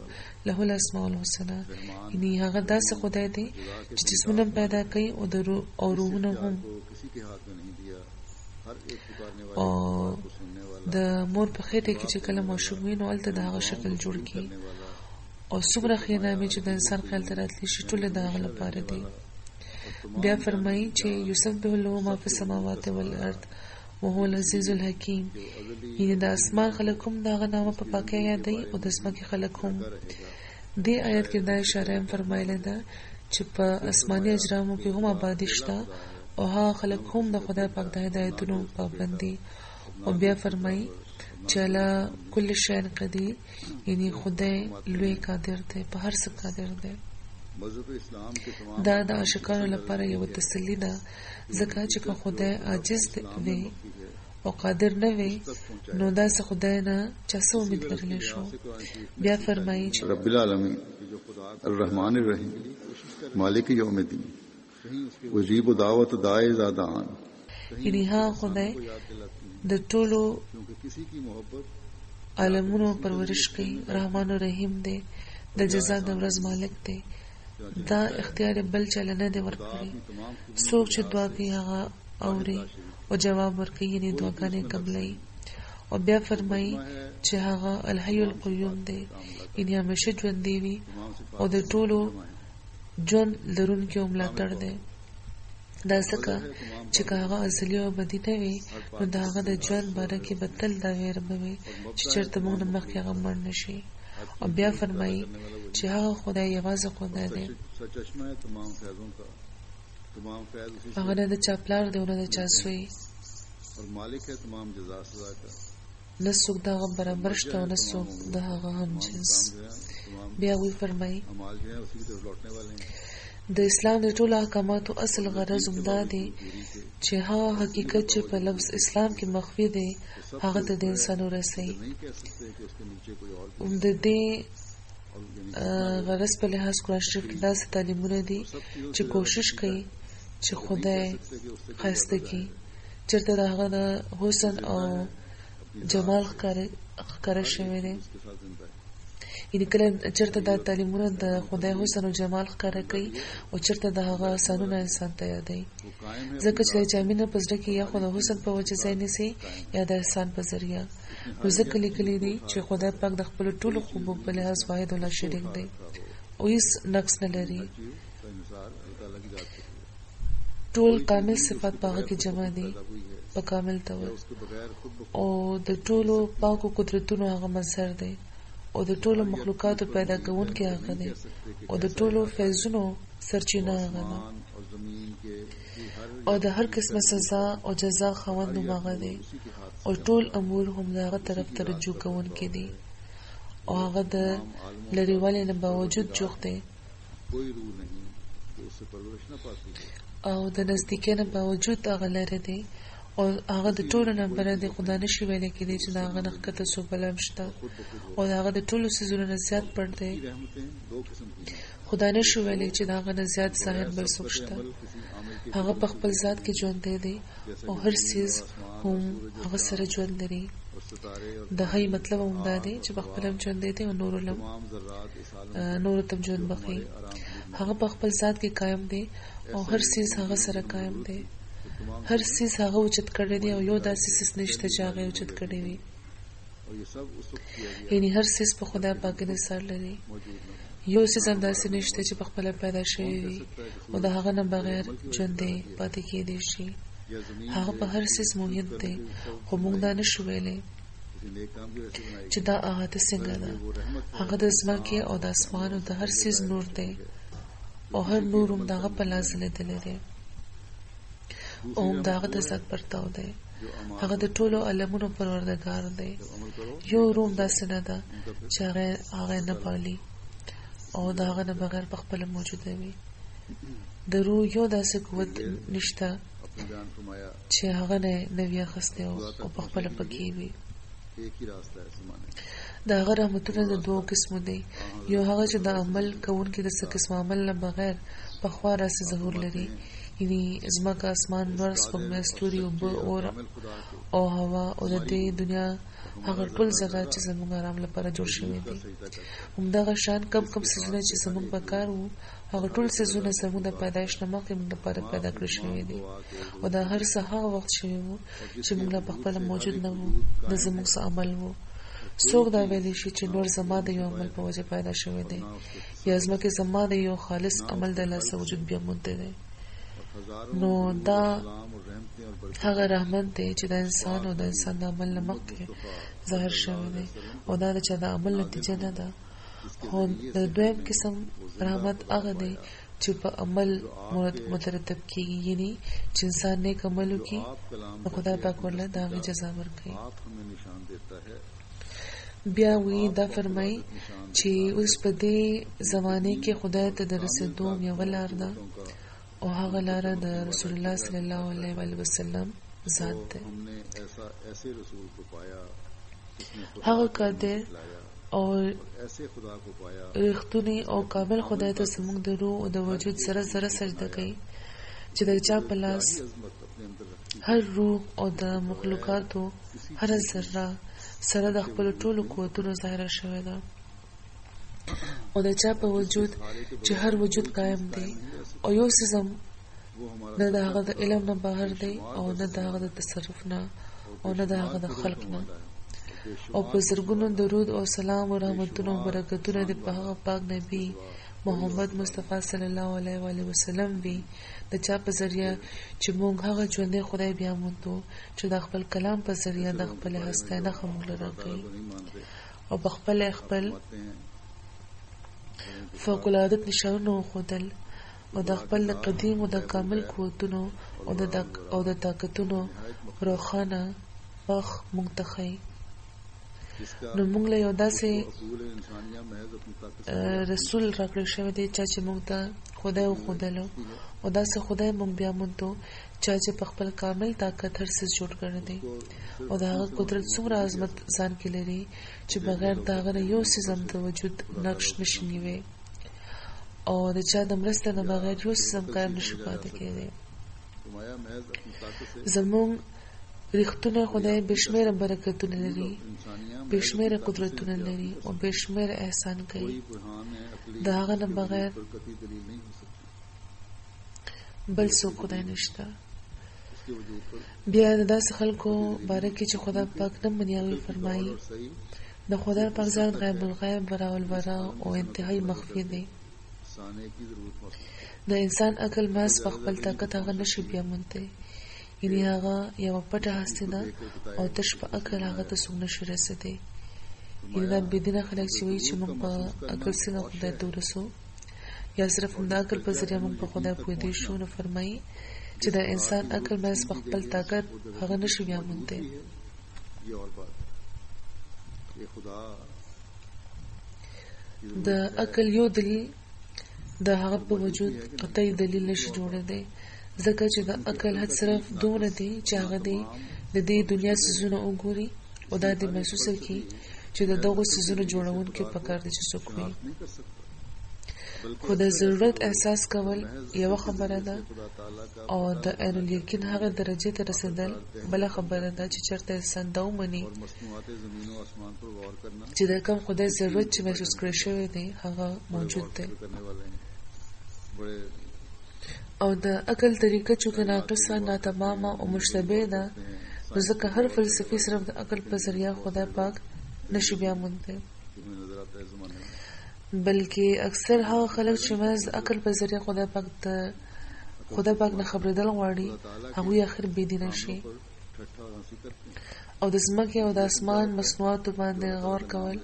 له الاسماء الحسنى، یعنی هغه داسې خدای دی چې جسمونه پیدا کوي او روحونه هم. او د مور په خېټه کې چې کله ماشوم وي نو هلته د هغه شکل جوړ کړي، او څومره ښې نامې چې د انسان خیال ته راتلی شي ټول د هغه لپاره دی. بیا فرمایي چې یسبح له ما فی السماوات والارض وهو العزیز الحکیم، یعنی د اسمان خلق هم د هغه نامه په پاکۍ یادوي او د ځمکې خلق هم. دې آیت کې دا اشاره هم فرمایله ده چې په اسماني اجرامو کې هم آبادي شته او هغه خلق هم د خدای پاک د هدایتونو پابند دي. او بیا فرمایي چې علی کل شیء قدیر، یعنی خدای لوی قادر دی، په هر څه قادر دی. دا د عاشقانو لپاره یو تسلی ده، ځکه چې که خدای عاجز وي او قادر نه وي نو داسې خدای نه چا څه امید لرلی شو. بیا فرمایي چې رب العالمین الرحمن الرحیم مالک یوم الدین وجیب دعوت داعی اذا دعان، یعنی ها خدای د ټولو عالمونو پرورش کوي، رحمان الرحیم دی، د جزا د ورځ مالک دی. دا اختیار بل چاله نه دی ورکړی، څوک چې دعا کوي هغه اوري او جواب ورکوي، یعنی دعاګانې قبلوي. او بیا فرمایي چې هغه الحی القیوم دی، یعنی همیشه ژوندی وي او د ټولو ژوند لرونکي او ملاتړ دی. دا ځکه چې که هغه ازلي او ابدي نه وي نو د هغه د ژوند باره کې به تل دا ویره به وي چې چېرته موږ نه مخکې هغه مړ نه شي. او بیا فرمایي چې هغه خدای یوازې خدای دی، هغه نه د چا پلار دی او نه د چا زوی، نه څوک د هغه برابر شته او نه څوک د هغه هم جنس. بیا وی فرمایي د اسلام د ټولو احکاماتو اصل غرض همدا دی چې هغه حقیقت چې په لفظ اسلام کې مخفي دی هغه ته د انسان ورسوي. د دې غرض په لحاظ قرآن شریف کې داسې تعلیمونه دي چې کوشش کوي چې خدای ښایسته کړي، چېرته د هغه د حسن او جمال ښکاره شوی دی. یعنی کله چېرته دا تعلیمونه د خدای حسن او جمال ښکاره کوي او چېرته د هغه احسانونه انسان ته یادوي، ځکه چې د چا مینه په زړه کې یا خو د حسن په وجه ځای نیسي یا د احسان په ذریعه. نو ځکه لیکلي دي چې خدای پاک د خپلو ټولو خوبو په لحاظ واحد ولا شریک دی او هیڅ نقص نه لري، ټول کامل صفات په هغه کې جمع دي په کامل ډول، او د ټولو پاکو قدرتونو هغه مظهر دی او د ټولو مخلوقاتو پیدا کوونکی هغه دی او د ټولو فیضونو سرچینه هغه ده او د هر قسمه سزا او جزا خاوند هم هغه دی او ټول امور هم د هغه طرف ته رجوع کوونکي دي او هغه د لرېوالي نه باوجود جوخ دی او د نزدیکۍ نه باوجود هغه لرې دی او هغه د ټولو نمبره دی. خدا نشي ویلی کېدی چې د هغه نه ښکته څوک بل هم شته او د هغه د ټولو څیزونو نه زیات پټ دی. خدا نشي ویلی چې د هغه نه زیات ظاهر بل څوک شته. هغه په خپل ذات کې ژوندی دی او هر څیز هم هغه سره ژوند لري. د هغې مطلب هم دا دی چې په خپل هم ژوندی دی او نورو ته هم ژوند بخښي. هغه په خپل ذات کې قایم دی او هر څیز هغه سره قایم دی. هر څیز هغه اوچت کړی دی او یو داسې څیز نشته چې هغه اوچت کړی وي، یعنی هر څیز په خدای پاک انحصار لري. یو څیز هم داسې نشته چې په خپله پیدا شوی وي او د هغه نه بغیر ژوندی پاتې کېدی شي. هغه په هر څیز محیط دی خو موږ دا نشو ویلی چې دا احاطه څنګه ده. هغه د ځمکې او د اسمان او د هر څیز نور دی او هر نور هم د هغه په لاس لیدلی دی او هم د هغه د ذات پرتاو دی. هغه د ټولو عالمونو پروردګار دی. یو روم داسې نه ده چې هغه نه پالي او د هغه نه بغیر په خپله موجوده وي. د روح یو داسې قوت نشته چې هغه نه وي اخیستی او په خپله پکې وي. د هغه رحمتونه د دوه قسمو دي. یو هغه چې د عمل کوونکي د څه قسم عمل نه بغیر په خوا راسي ظهور لري، یعنی ځمکه، اسمان، نور، سپوږمۍ، ستوري، اوبه، اور او هوا او د دې دنیا هغه ټول ذرات چې زموږ آرام لپاره جوړ شوي دي. همدغه شان کم څیزونه چې زموږ په کار وو، هغه ټول څیزونه زموږ د پیدایش نه مخکې موږ لپاره پیدا کړل شوي دي، او دا هر څه هغه وخت شوي وو چې موږ لا پخپله موجود نه وو، د زموږ څه عمل وو. څوک دا ویلی شي چې نور زما د یو عمل په وجه پیدا شوی دی، یا ځمکې زما د یو خالص عمل د لاسه وجود بیا مونده دی، نو دا هغه رحمت دی چې د انسان او د انسان د عمل نه مخکې ظاهر شوی دی، او دا د چا د عمل نتیجه نه ده. خو د دویم قسم رحمت هغه دی چې په عمل مترتب کیږي، یعنی چې انسان نیک عمل وکړي نو خدای پاک ورله د هغې جزا ورکوي. بیا وی دا فرمایي چې اوس په دې زمانه کې خدای ته د رسیدو یوه لار ده، او هغه لاره د رسول الله صلی الله علیه وسلم ذات ده. هغه قادر او رښتونی او کامل خدای ته زموږ د روح او د وجود سره سره سجده کوي، چې د چا په لاس هر روح او د مخلوقاتو هر ذره سره د خپل ټولو قوتونو ظاهره شوې ده، او د چا په وجود چې هر وجود قائم دی، او یو سیزم نه د هغه د علم نه بهر دی، او نه د هغه د تصرف نه، او نه د هغه د خلق نه، او په زرګونو درود او سلام او رحمتونو او برکتونه د په هغه پاک نبی محمد مصطفی صلی الله علیه وسلم وی، د چا په ذریعہ چې موږ هغه ژوندې خدای بیا موندو چې د خپل کلام په ذریعہ د خپل هسته نه موږ لره کوي، او په خپل فوق العادت نشانونه وښودل، او د خپل قدیم او د کامل قوتونو او د طاقتونو روښانه وخت موږ ته ښیي. نو موږ له یو داسې رسول راکړی شوی دی چې موږ ته خدای وښودلو، او داسې خدای موږ بیا موندو چې په خپل کامل طاقت هر څه جوړ کړی دی، او د هغه قدرت څومره عظمت ځان کې لري چې بغیر د هغه نه یو څیز هم د وجود نقش نشي نیوی، او د چا د مرسته نه بغیر یو څیز هم قایم نشي پاتې کېدی. زموږ رښتونه خدای بشمیره برکتونه لري، بشمیره قدرتونه لري، او بشمیره احسان کوي، د هغه نه بغیر بل څوک خدای نشته. بیا د داسې خلکو باره کې چې خدای پاک نه مني، هغوی فرمایي د خدای پاک ځان غیب الغیب برا البرا او انتهایی مخفي دی. د انسان عقل محض په خپل طاقت هغه نشي بیا موندی، یعنی هغه یوه پټه هستي ده، او تش په عقل هغه ته څوک نشي رسېدی. یعنی دا بېدینه خلک چې وایي چې موږ په عقل څنګه خدای ته ورسو، یا صرف د عقل په ذریعه موږ په خدای پوهېدی شو، نو فرمایي چې د انسان عقل محض په خپل طاقت هغه نشي بیا موندی. د عقل یو دلیل د هغه په وجود قطعي دلیل نشي جوړېدی، ځکه چې د عقل حد صرف دومره دی چې هغه دی د دې دنیا څیزونه وګوري، او دا دې محسوسه کړي چې د دغو څیزونو جوړونکي پکار دی چې څوک وي. خو د ضرورت احساس کول یوه خبره ده، او د عین الیقین هغه درجې ته رسیدل بله خبره ده، چې چېرته انسان دا ومني چې د کوم خدای ضرورت چې محسوس کړی شوی دی هغه موجود دی. او د عقل طریقه چونکه ناقصه، ناتمامه او مشتبه ده، نو ځکه هر فلسفي صرف د عقل په ذریعه خدای پاک نشي بیا موندی، بلکې اکثر هغه خلک چې محض د عقل په ذریعه خدای پاک نه خبرېدل غواړي، هغوی اخر بېدینه شي، او د ځمکې او د اسمان مصنوعاتو باندې غور کول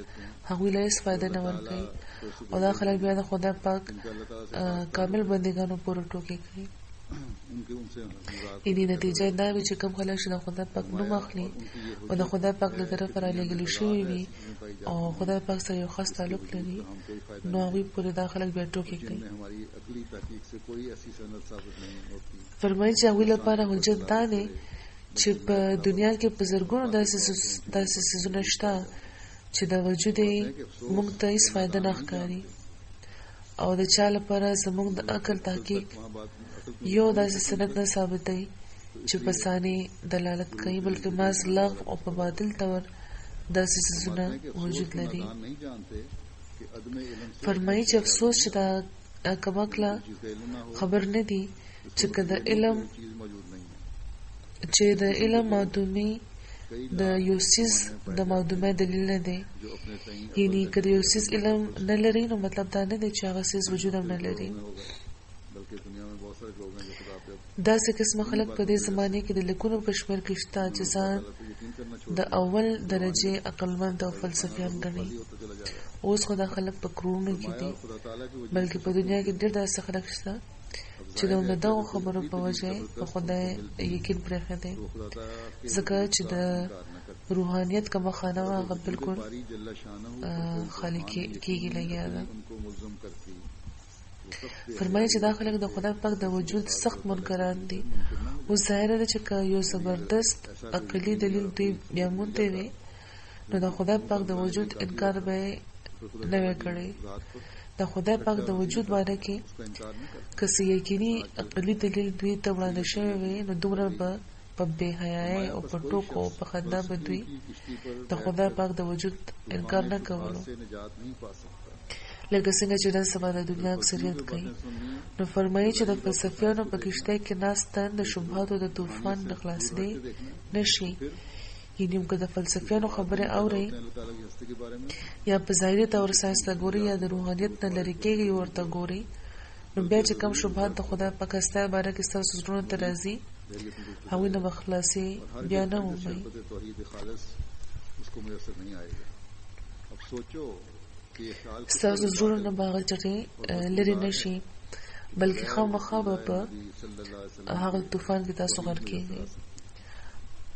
هغوی له هېڅ فایده نه ورکوي، او دا خلک بیا د خدای پاک کامل بندګانو پورې ټوکې کوي. یعنې نتیجه دا وي چې کوم خلک چې د خدای پاک نوم اخلي او د خدای پاک له طرفه رالېږلي شوي وي او خدای پاک سره یو خاص تعلق لري، نو هغوی پورې دا خلک بیا ټوکې کوي. فرمایي چې هغوی لپاره حجت دا دی چې په دنیا کې په زرګونو داسې څیزونه شته چې د وجود موږ ته هیڅ فایده نه ښکاري او د چا لپاره زموږ د عقل تحقیق یو داسې سند نه ثابتوي چې په ثاني دلالت کوي بلکې محض لغو او په باطل طور داسې څیزونه وجود لري. فرمایي چې افسوس چې دا کم عقله خبر نه دي چې د علم معدومي د یو څیز د معدومۍ دلیل نه دی. یعنی که د یو څیز علم نه لري نو مطلب دا نه دی چې هغه څیز وجود هم نه لري. داسې قسمه خلک په دې زمانه کې د لکونو په شمېر کې شته چې ځان د اول درجې عقلمند او فلسفیان ګڼي. اوس خو دا خلک په کروڑونو کې دي، بلکې په دنیا کې ډېر داسې خلک شته چې د دغو خبرو په وجه په خدای یقین پرېښی دی، ځکه چې د روحانیت کومه خانه وه هغه بالکل خالی کېږي لګیا ده. فرمایي چې دا خلک د خدای پاک د وجود سخت منکران دي. اوس ظاهره ده چې که یو زبردست عقلي دلیل دوی بیا موندی وي نو د خدای پاک د وجود انکار به یې نه وی کړی. د خدای پاک د وجود باره کې که څه یقیني عقلي دلیل دوی ته وړاندې شوی وي نو دومره به په بې حیایۍ او په ټوکو او په خندا به دوی د خدای پاک د وجود انکار نه کولو، لکه څنګه چې نن سبا د دنیا اکثریت کوي. نو فرمایي چې د فلسفیانو په کښتۍ کې ناست تن د شبهاتو د طوفان نه خلاصېدی نشي. یعنې که د فلسفیانو خبرې اورئ یا په ظاهري طور ساینس ته ګورئ یا د روحانیت نه لرې کېږئ ورته ګورئ نو بیا چې کم شبهات د خدای پاک هستۍ باره کې ستاسو زړونو ته راځي هغوی نه به خلاصې بیا نه ومومئ. ستاسو زړونو نه به هغه چټې لرې نه شي بلکې خامخا به په هغه طوفان کې تاسو غرق کېږئ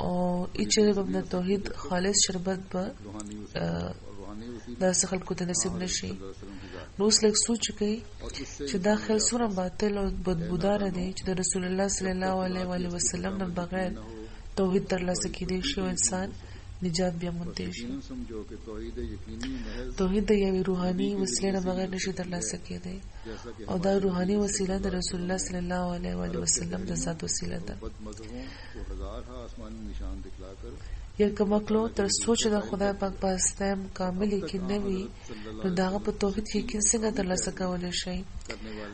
او هیچېرې به د توحید خالص شربت به داسې خلکو ته نصیب نشي. نو اوس لږ سوچ وکړئ چې دا خیال څومره باطل او بدبوداره دی چې د رسول الله صلی الله علیه وسلم نه بغیر توحید ترلاسه کېدی شي او انسان نجات بیا موندی شي. توحید د یوې روحاني وسیلې نه بغیر نشي ترلاسه کېدی او دا روحاني وسیله د رسول الله صلی الله علیه وسلم د ذات وسیله ده. یو کم عقلو تر څو چې د خدای پاک په هستۍ کامل یقین نه وي نو د هغه په توحید یقین څنګه ترلاسه کولی شي؟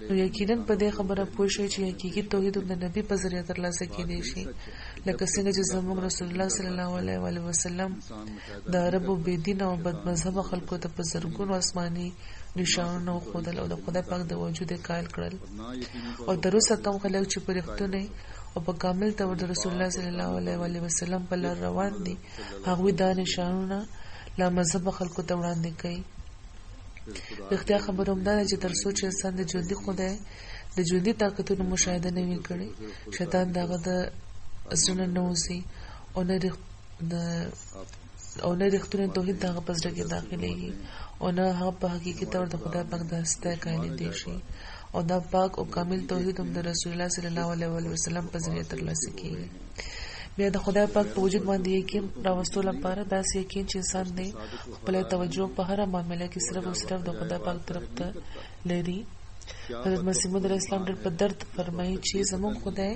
نو یقینا په دې خبره پوه شئ چې حقیقي توحید د نبي په ذریعه ترلاسه کېدی شي، لکه څنګه چې زموږ رسول الله صلی الله علیه وسلم د عربو بېدینه او بد مذهبه خلکو ته په زرګونو آسماني نشانونه وښودل او د خدای پاک د وجود یې قایل کړل. او تر اوسه کوم خلک چې په رښتونی او په کامل طور د رسول الله صلی الله علیه وسلم په لار روان دي هغوی دا نشانونه لا مذهبه خلکو ته وړاندې کوي. رښتیا خبره همدا ده چې تر څو چې انسان د ژوندي خدای د ژوندي طاقتونو مشاهده نه وي کړې شیطان د هغه د زړه نه ننوځي او نه رښتونی توحید د هغه په زړه کې داخلېږي او نه هغه په حقیقي طور د خدای پاک د هستۍ قایلېدی شي. او دا پاک او کامل توحید هم د رسول الله صلی الله علیه وسلم په ذریعه ترلاسه کېږي. بیا د خدای پاک په وجود باندې یقین راوستو لپاره داسې یقین چې انسان دی خپله توجه په هره معامله کې صرف او صرف د خدای پاک طرف ته لري. حضرت مسیح موعود علیه السلام ډېر په درد فرمایي چې زموږ خدای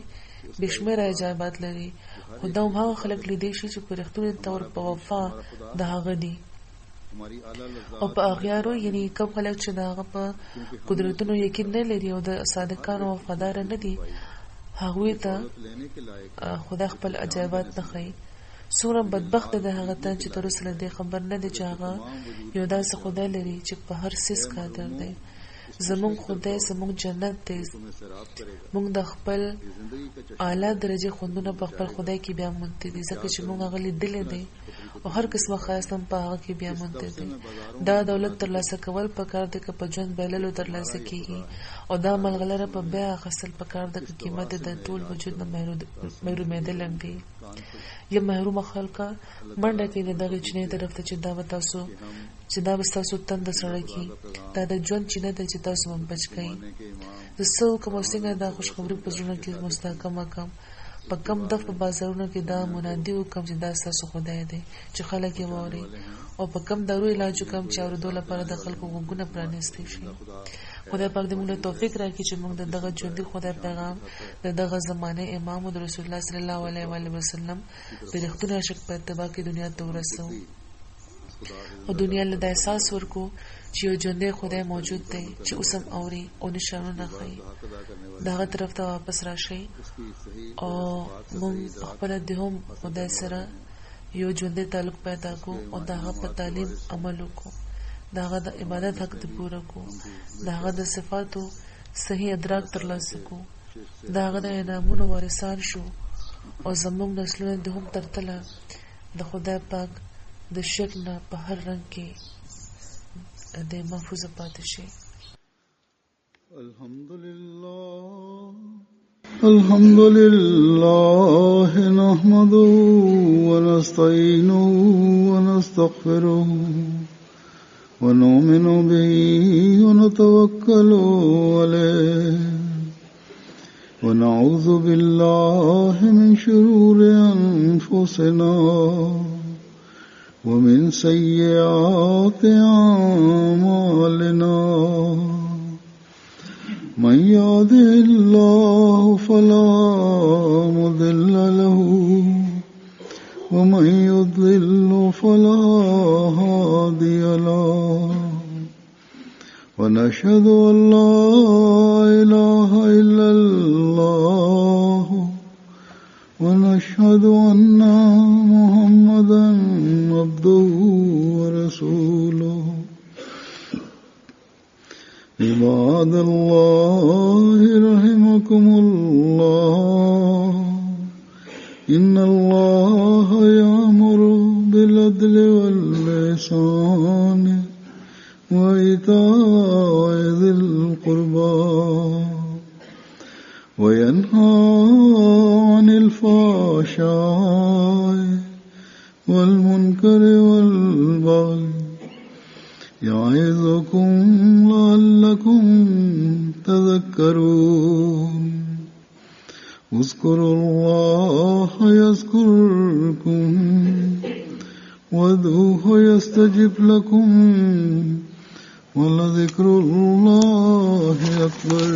بې شمېره عجایبات لري، خو دا هم هغه خلک لیدی شي چې په رښتوني طور په وفا د هغه دي او په اغیارو، یعنی کوم خلک چې د هغه په قدرتونو یقین نه لري او د صادقانو وفاداره نه دي هغوی ته خدای خپل عجایبات نه ښیي. څومره بدبخت دی هغه تن چې تر اوسه له دې خبر نه دی چې هغه یو داسې خدای لري چې په هر څیز قادر دی. زمونږ خدای زمونږ جنت دی. مونږ د خپل اعلی درجې خوندونه په خپل خدای کې بیا موندي دي ځکه چې مونږ هغه لیدلی دی او هر قسمه ښایست هم په هغه کې بیا موندي دي. دا دولت ترلاسه کول پکار دی که په ژوند بایللو ترلاسه کېږي او دا ملغلره په بیه اخیستل پکار ده که قیمت د ټول وجود نه محرومېدل هم وي. یا محرومه خلکه منډه کوي د دغې چینې طرف ته چې دا به ستاسو تنده سړه کړي. دا د ژوند چینه ده چې تاسو هم بچ کړئ. زه څه وکړم او څنګه دا خوشخبري په زړونو کې مستحکمه کړم؟ په کم دف په بازارونو کې دا منادي وکم چې دا ستاسو خدای دی چې خلک یې واوري، او په کم دارو علاج وکم چې اورېدو لپاره د خلکو غوږونه پرانیستی شي. خدای پاک دې موږ له توفیق راکړي چې موږ د دغه ژوندي خدای پیغام د دغه زمانه امام د رسول الله صلی الله علیه و وسلم د رښتوني عاشق په اتباع کې دنیا ته ورسو، او دنیا له دا احساس ورکو چې یو ژوندی خدای موجود دی چې اوس هم اوري او نشانونه ښیي. دغه طرف ته واپس راشئ او موږ خپله د هم خدای سره یو ژوندی تعلق پیدا کو او د هغه په تعلیم عمل وکړو، د هغه د عبادت حق د پوره کو، د هغه د صفاتو صحیح ادراک ترلاسه کو، د هغه د انعامونو وارثان شو، او زموږ نسلونه د هم تر تله د خدای پاک د شرک نه په هر رنګ کې د محفوظ پاتې شي. الحمد لله نحمده ونستعينه ونستغفره ونؤمن به ونتوكل عليه ونعوذ بالله من شرور أنفسنا ومن سيئات أعمالنا. من يهده الله فلا مضل له ومن يضلل فلا هادي له. ونشهد أن لا إله إلا الله ونشهد أن محمدا عبده ورسوله. عباد الله رحمكم الله، إن الله يأمر بالعدل والإحسان وإيتاء ذي القربى وينهى عن الفحشاء والمنكر والبغي يعظكم لعلكم تذكرون. اذكروا الله يذكركم وادعوه يستجب لكم ولذكر الله أكبر.